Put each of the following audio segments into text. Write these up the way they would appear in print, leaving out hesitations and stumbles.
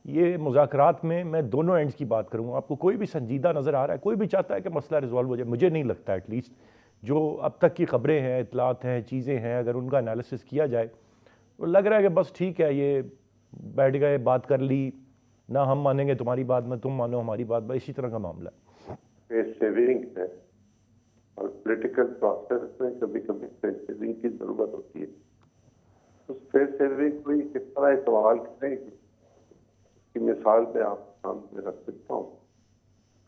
ये मुज़ाकरात में मैं दोनों एंड्स की बात करूँगा। आपको कोई भी संजीदा नज़र आ रहा है, कोई भी चाहता है कि मसला रिज़ॉल्व हो जाए, मुझे नहीं लगता। एटलीस्ट जो अब तक की खबरें हैं, इतलात हैं, चीज़ें हैं, अगर उनका एनालिसिस किया जाए तो लग रहा है कि बस ठीक है, ये बैठ गए, बात कर ली, ना हम मानेंगे तुम्हारी बात, ना तुम मानो हमारी बात, बस इसी तरह का मामला है। सेविंग है और पॉलिटिकल प्रोसेस में कभी कभी फेस सेविंग की जरूरत होती है। तो फेस सेविंग कोई किस तरह सवाल करेगी कि मिसाल में आप सामने रख सकता हूँ।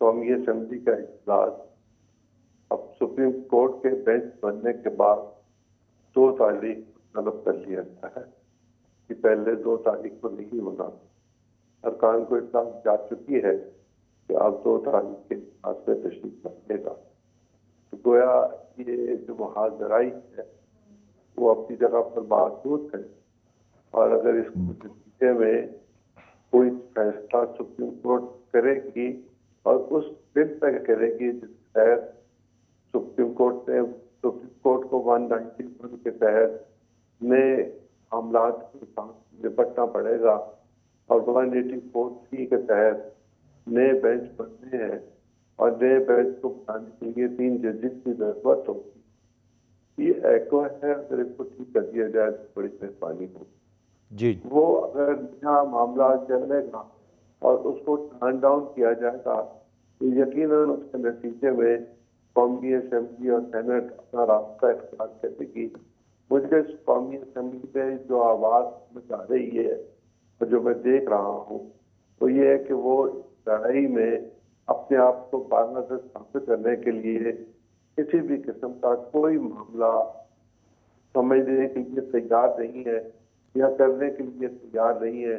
कौमी असेंबली का इजलास अब सुप्रीम कोर्ट के बेंच बनने के बाद 2 तारीख तलब कर लिया गया है कि पहले 2 तारीख को नहीं होना। सरकार को इतना जा चुकी है कि आप 2 तारीख के बाद में तशरीफ रखिएगा। तो गोया ये जो मुहाजराई है वो अपनी जगह पर मौजूद है, और अगर इस नतीजे में कोई फैसला सुप्रीम कोर्ट करेगी और उस दिन तक करेगी जिस तहत सुप्रीम कोर्ट को 191 के तहत नए मामला के साथ निपटना पड़ेगा और 184C के तहत नए बेंच बनने हैं और नए बेंच को बनाने के लिए 3 जजेस की जरूरत होगी। ये एको है, अगर इसको ठीक कर दिया जाए तो बड़ी मेहरबानी होगी जी। वो अगर नया मामला चलेगा और उसको टर्न डाउन किया जाएगा तो यकीनन उसके नतीजे में कौमी असेंबली और सेनेट अपना रास्ता इख्तियार करेगी। मुझे इस कौमी असेंबली में जो आवाज समझ आ रही है और जो मैं देख रहा हूँ वो ये है कि वो लड़ाई में अपने आप को बांग्लादेश साबित करने के लिए किसी भी किस्म का कोई मामला समझने के लिए तैयार नहीं है या करने के लिए तैयार नहीं है।